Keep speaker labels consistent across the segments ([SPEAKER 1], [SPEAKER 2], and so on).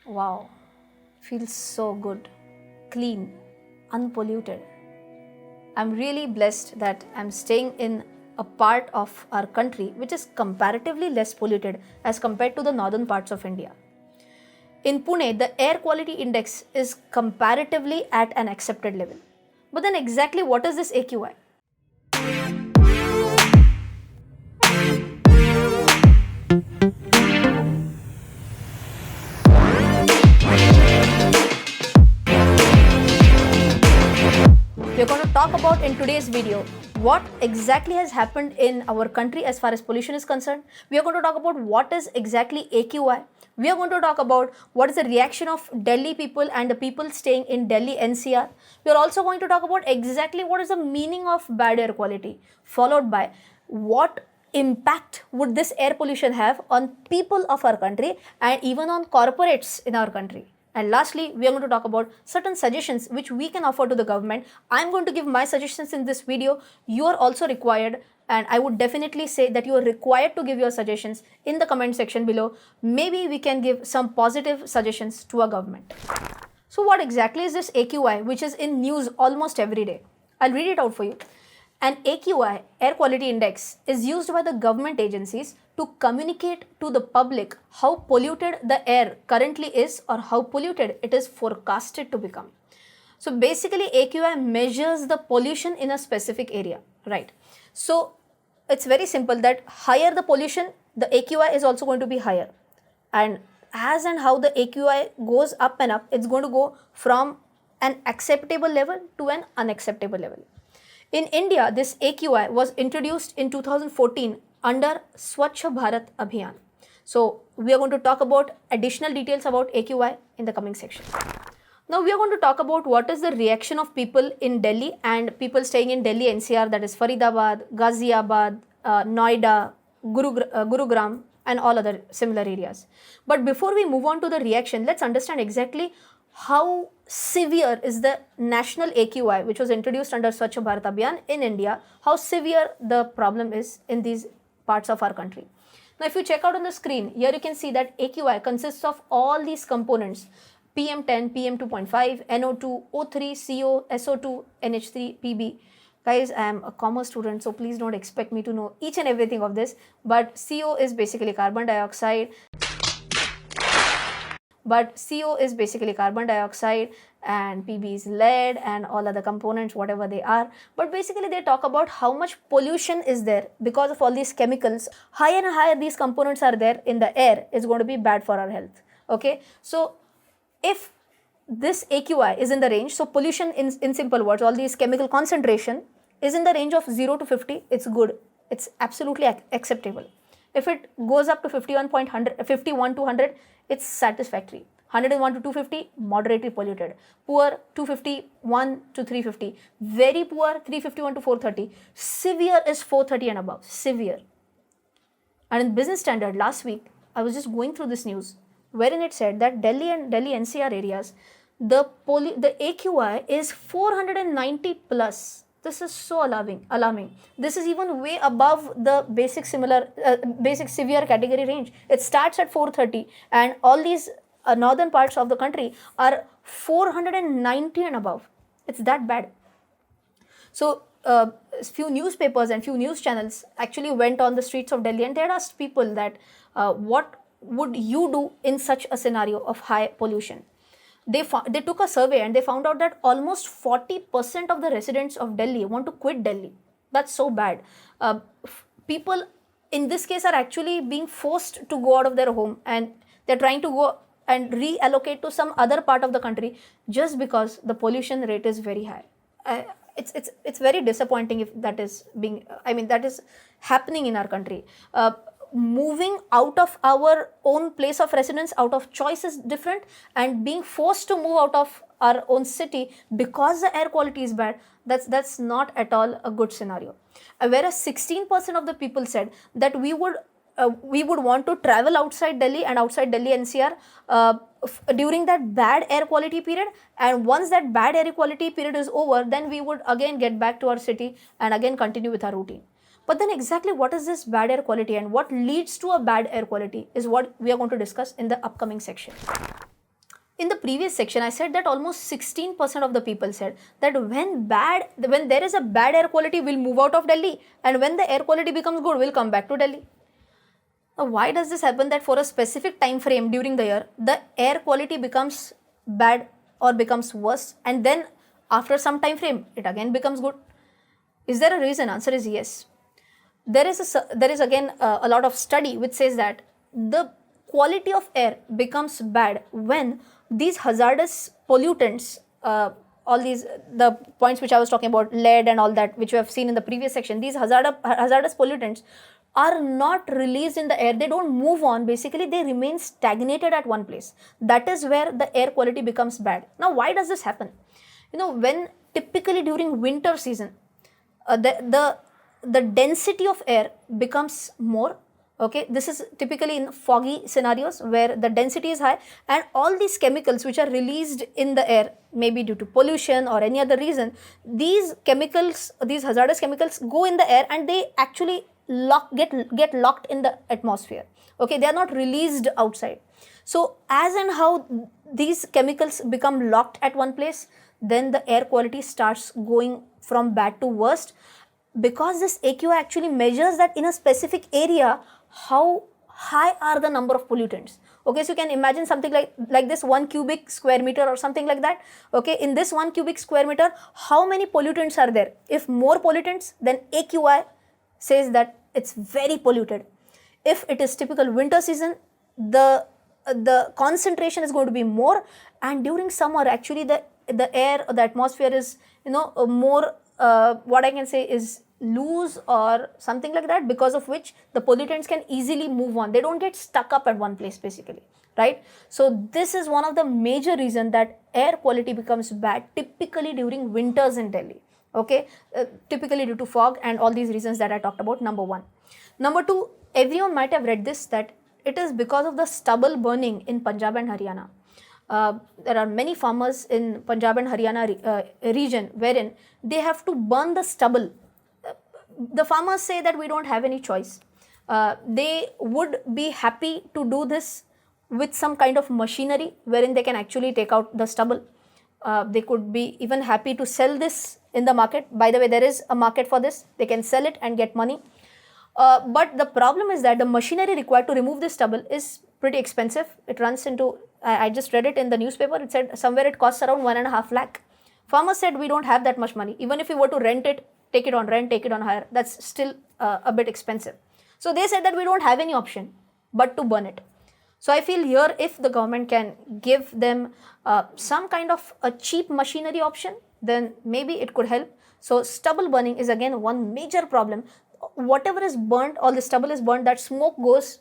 [SPEAKER 1] Wow, feels so good, clean, unpolluted. I'm really blessed that I'm staying in a part of our country which is comparatively less polluted as compared to the northern parts of India. In Pune, the air quality index is comparatively at an accepted level. But then, exactly what is this AQI? We're going to talk about in today's video what exactly has happened in our country as far as pollution is concerned. We are going to talk about what is exactly AQI. We are going to talk about what is the reaction of Delhi people and the people staying in Delhi NCR. We are also going to talk about exactly what is the meaning of bad air quality, followed by what impact would this air pollution have on people of our country and even on corporates in our country. And lastly, we are going to talk about certain suggestions which we can offer to the government. I'm going to give my suggestions in this video. You are also required, and I would definitely say that you are required to give your suggestions in the comment section below. Maybe we can give some positive suggestions to our government. So what exactly is this AQI, which is in news almost every day? I'll read it out for you. An AQI, Air Quality Index, is used by the government agencies to communicate to the public how polluted the air currently is or how polluted it is forecasted to become. So basically, AQI measures the pollution in a specific area, right? So it's very simple that higher the pollution, the AQI is also going to be higher. And as and how the AQI goes up and up, it's going to go from an acceptable level to an unacceptable level. In India, this AQI was introduced in 2014 under Swachh Bharat Abhiyan. So we are going to talk about additional details about AQI in the coming section. Now we are going to talk about what is the reaction of people in Delhi and people staying in Delhi NCR, that is Faridabad, Ghaziabad, Noida, Gurugram and all other similar areas. But before we move on to the reaction, let's understand exactly how severe is the national AQI which was introduced under Swachh Bharat Abhiyan in India, how severe the problem is in these parts of our country. Now if you check out on the screen, here you can see that AQI consists of all these components: PM10, PM2.5, NO2, O3, CO, SO2, NH3, PB. Guys, I am a commerce student, so please don't expect me to know each and everything of this, but CO is basically carbon dioxide. And PB is lead and all other components, whatever they are. But basically they talk about how much pollution is there because of all these chemicals. Higher and higher these components are there in the air is going to be bad for our health. Okay, so if this AQI is in the range, so pollution in simple words, all these chemical concentration is in the range of 0 to 50, it's good. It's absolutely acceptable. If it goes up to 51 to 100, it's satisfactory. 101 to 250, moderately polluted. Poor, 251 to 350. Very poor, 351 to 430. Severe is 430 and above. Severe. And in Business Standard last week, I was just going through this news wherein it said that Delhi and Delhi NCR areas, the AQI is 490 plus. This is so alarming. This is even way above the basic severe category range. It starts at 430 and all these northern parts of the country are 490 and above. It's that bad. So few newspapers and few news channels actually went on the streets of Delhi and they had asked people that what would you do in such a scenario of high pollution? They took a survey and they found out that almost 40% of the residents of Delhi want to quit Delhi. That's so bad. People in this case are actually being forced to go out of their home and they're trying to go and reallocate to some other part of the country just because the pollution rate is very high. It's very disappointing if that is that is happening in our country. Moving out of our own place of residence out of choice is different, and being forced to move out of our own city because the air quality is bad, that's not at all a good scenario. Whereas 16% of the people said that we would want to travel outside Delhi and outside Delhi NCR during that bad air quality period, and once that bad air quality period is over, then we would again get back to our city and again continue with our routine. But then exactly what is this bad air quality and what leads to a bad air quality is what we are going to discuss in the upcoming section. In the previous section, I said that almost 16% of the people said that when there is a bad air quality, we'll move out of Delhi, and when the air quality becomes good, we'll come back to Delhi. Now, why does this happen that for a specific time frame during the year, the air quality becomes bad or becomes worse, and then after some time frame, it again becomes good? Is there a reason? Answer is yes. There is again a lot of study which says that the quality of air becomes bad when these hazardous pollutants, the points which I was talking about, lead and all that, which we have seen in the previous section, these hazardous pollutants are not released in the air. They don't move on. Basically, they remain stagnated at one place. That is where the air quality becomes bad. Now, why does this happen? When typically during winter season, the density of air becomes more. Okay, this is typically in foggy scenarios where the density is high, and all these chemicals which are released in the air, maybe due to pollution or any other reason, these hazardous chemicals go in the air and they actually get locked in the atmosphere. Okay, they are not released outside. So as and how these chemicals become locked at one place, then the air quality starts going from bad to worst, because this AQI actually measures that in a specific area how high are the number of pollutants. Okay, so you can imagine something like this 1 cubic square meter or something like that. Okay, in this 1 cubic square meter, how many pollutants are there? If more pollutants, then AQI says that it's very polluted. If it is typical winter season, the concentration is going to be more, and during summer actually the air or the atmosphere is more what I can say is loose or something like that, because of which the pollutants can easily move on. They don't get stuck up at one place basically, right? So this is one of the major reasons that air quality becomes bad typically during winters in Delhi. Okay, typically due to fog and all these reasons that I talked about, number one. Number two, everyone might have read this, that it is because of the stubble burning in Punjab and Haryana. There are many farmers in Punjab and Haryana region wherein they have to burn the stubble. The farmers say that we don't have any choice. They would be happy to do this with some kind of machinery wherein they can actually take out the stubble. They could be even happy to sell this in the market. By the way, there is a market for this. They can sell it and get money. But the problem is that the machinery required to remove this stubble is pretty expensive. It runs into, I just read it in the newspaper, it said somewhere it costs around 1.5 lakh. Farmers said we don't have that much money. Even if we were to rent it, take it on rent, take it on hire, that's still a bit expensive. So they said that we don't have any option but to burn it. So I feel here if the government can give them some kind of a cheap machinery option, then maybe it could help. So stubble burning is again one major problem. Whatever is burnt, all the stubble is burnt, that smoke goes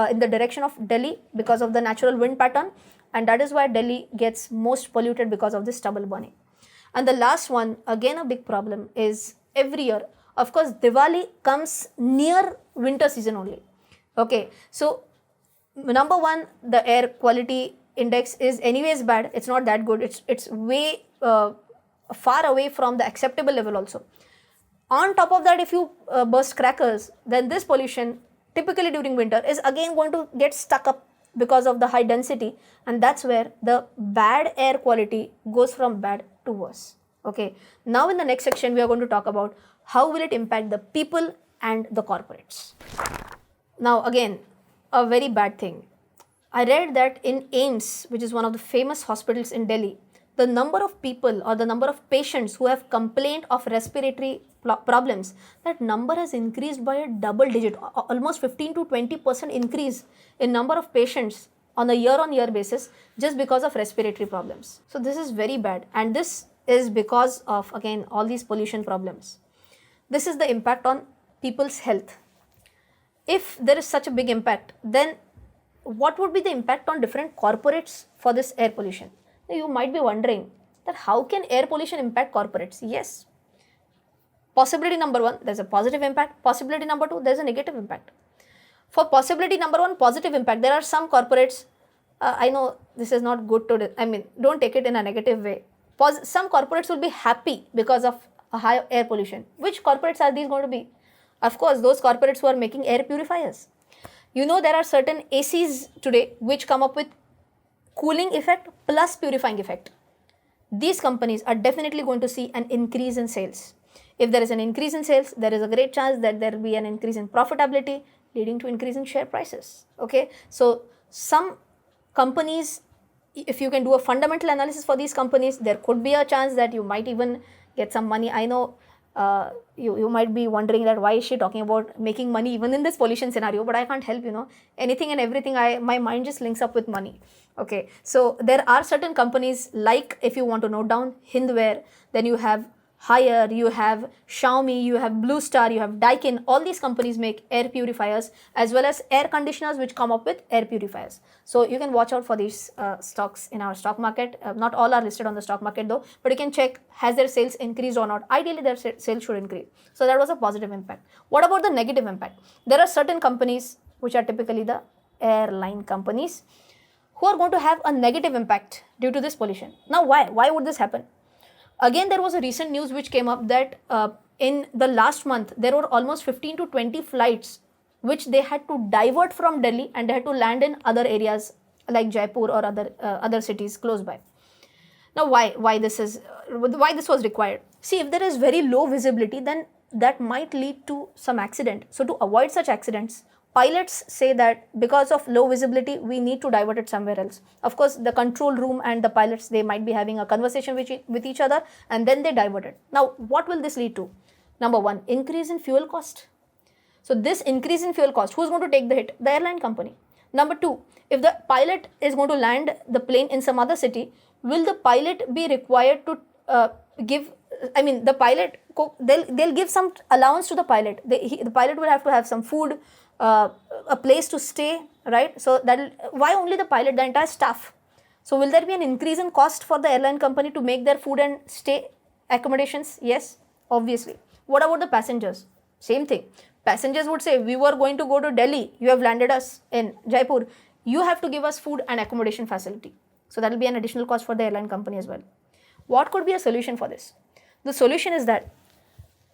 [SPEAKER 1] in the direction of Delhi because of the natural wind pattern, and that is why Delhi gets most polluted because of this stubble burning. And the last one, again a big problem, is every year, of course, Diwali comes near winter season only. Okay, so number one, the air quality index is anyways bad. It's not that good. It's way far away from the acceptable level also. On top of that, if you burst crackers, then this pollution typically during winter is again going to get stuck up because of the high density, and that's where the bad air quality goes from bad to worse. Okay, now in the next section we are going to talk about how will it impact the people and the corporates. Now again, a very bad thing. I read that in AIIMS, which is one of the famous hospitals in Delhi, the number of people or the number of patients who have complained of respiratory problems, that number has increased by a double digit, almost 15 to 20% increase in number of patients on a year-on-year basis just because of respiratory problems. So this is very bad, and this is because of again all these pollution problems. This is the impact on people's health. If there is such a big impact, then what would be the impact on different corporates for this air pollution? Now, you might be wondering that how can air pollution impact corporates? Yes. Possibility number one, there's a positive impact. Possibility number two, there's a negative impact. For possibility number one, positive impact, there are some corporates, I know this is not good to, don't take it in a negative way. Some corporates will be happy because of a high air pollution. Which corporates are these going to be? Of course, those corporates who are making air purifiers. There are certain ACs today which come up with cooling effect plus purifying effect, these companies are definitely going to see an increase in sales. If there is an increase in sales, there is a great chance that there will be an increase in profitability, leading to increase in share prices. Okay, so some companies, if you can do a fundamental analysis for these companies, there could be a chance that you might even get some money. I know you might be wondering that why is she talking about making money even in this pollution scenario, but I can't help, anything and everything, my mind just links up with money. Okay, so there are certain companies, like if you want to note down, Hindware, then you have Haier, you have Xiaomi, you have Blue Star, you have Daikin. All these companies make air purifiers as well as air conditioners which come up with air purifiers. So you can watch out for these stocks in our stock market. Not all are listed on the stock market though, but you can check has their sales increased or not. Ideally their sales should increase. So that was a positive impact. What about the negative impact? There are certain companies which are typically the airline companies who are going to have a negative impact due to this pollution. Now why? Why would this happen? Again, there was a recent news which came up that in the last month, there were almost 15 to 20 flights which they had to divert from Delhi and they had to land in other areas like Jaipur or other cities close by. Now, why this was required? See, if there is very low visibility, then that might lead to some accident. So to avoid such accidents, pilots say that because of low visibility, we need to divert it somewhere else. Of course, the control room and the pilots, they might be having a conversation with each other and then they divert it. Now, what will this lead to? Number one, increase in fuel cost. So this increase in fuel cost, who's going to take the hit? The airline company. Number two, if the pilot is going to land the plane in some other city, will the pilot be required to the pilot, they'll give some allowance to the pilot. The pilot will have to have some food, a place to stay, right? So why only the pilot, the entire staff? So will there be an increase in cost for the airline company to make their food and stay accommodations? Yes, obviously. What about the passengers? Same thing. Passengers would say, we were going to go to Delhi, you have landed us in Jaipur, you have to give us food and accommodation facility. So that will be an additional cost for the airline company as well. What could be a solution for this? The solution is that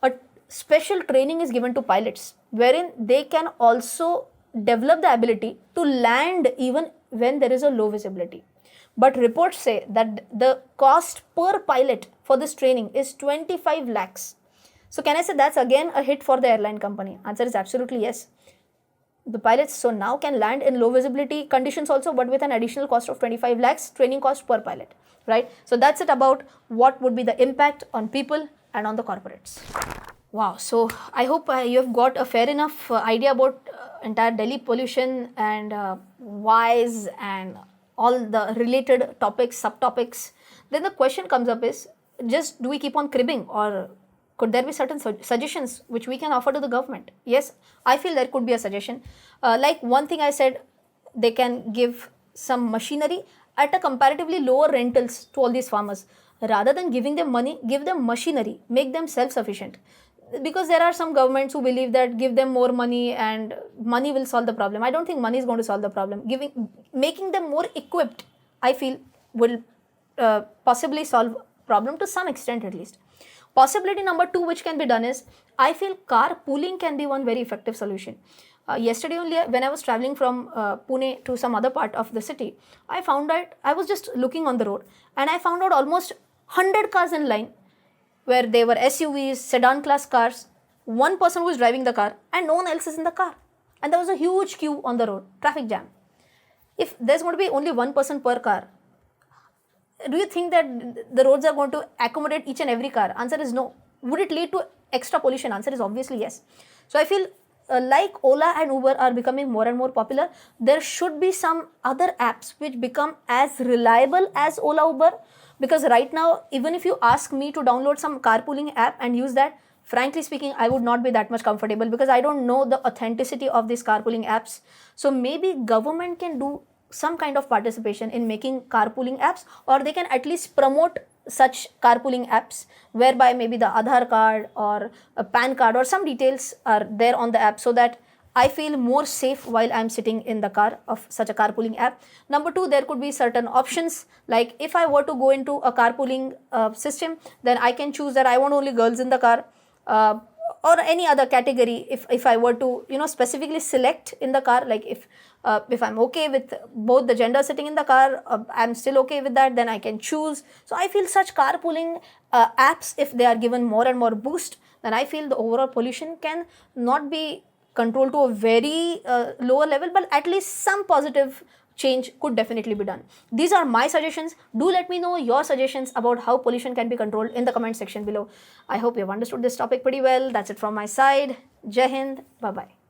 [SPEAKER 1] a special training is given to pilots wherein they can also develop the ability to land even when there is a low visibility. But reports say that the cost per pilot for this training is 25 lakhs. So can I say that's again a hit for the airline company? Answer is absolutely yes. The pilots so now can land in low visibility conditions also, but with an additional cost of 25 lakhs training cost per pilot, right? So that's it about what would be the impact on people and on the corporates. Wow, so I hope you have got a fair enough idea about entire Delhi pollution and whys and all the related topics, subtopics. Then the question comes up is, just do we keep on cribbing, or could there be certain suggestions which we can offer to the government? Yes, I feel there could be a suggestion. Like one thing I said, they can give some machinery at a comparatively lower rentals to all these farmers. Rather than giving them money, give them machinery, make them self-sufficient. Because there are some governments who believe that give them more money and money will solve the problem. I don't think money is going to solve the problem. Making them more equipped, I feel, will possibly solve problem to some extent at least. Possibility number two which can be done is, I feel carpooling can be one very effective solution. Yesterday only, when I was traveling from Pune to some other part of the city, I found out, I was just looking on the road and I found out almost 100 cars in line where they were SUVs, sedan class cars, one person who is driving the car and no one else is in the car. And there was a huge queue on the road, traffic jam. If there's going to be only one person per car, do you think that the roads are going to accommodate each and every car? Answer is no. Would it lead to extra pollution? Answer is obviously yes. So I feel like Ola and Uber are becoming more and more popular, there should be some other apps which become as reliable as Ola, Uber. Because right now, even if you ask me to download some carpooling app and use that, frankly speaking, I would not be that much comfortable because I don't know the authenticity of these carpooling apps. So maybe government can do some kind of participation in making carpooling apps, or they can at least promote such carpooling apps whereby maybe the Aadhaar card or a PAN card or some details are there on the app, so that I feel more safe while I'm sitting in the car of such a carpooling app. Number two, there could be certain options, like if I were to go into a carpooling system, then I can choose that I want only girls in the car. or any other category, if I were to specifically select in the car, like if I'm okay with both the gender sitting in the car, I'm still okay with that, then I can choose. So I feel such carpooling apps, if they are given more and more boost, then I feel the overall pollution can not be controlled to a very lower level, but at least some positive change could definitely be done. These are my suggestions. Do let me know your suggestions about how pollution can be controlled in the comment section below. I hope you have understood this topic pretty well. That's it from my side. Jai Hind. Bye bye.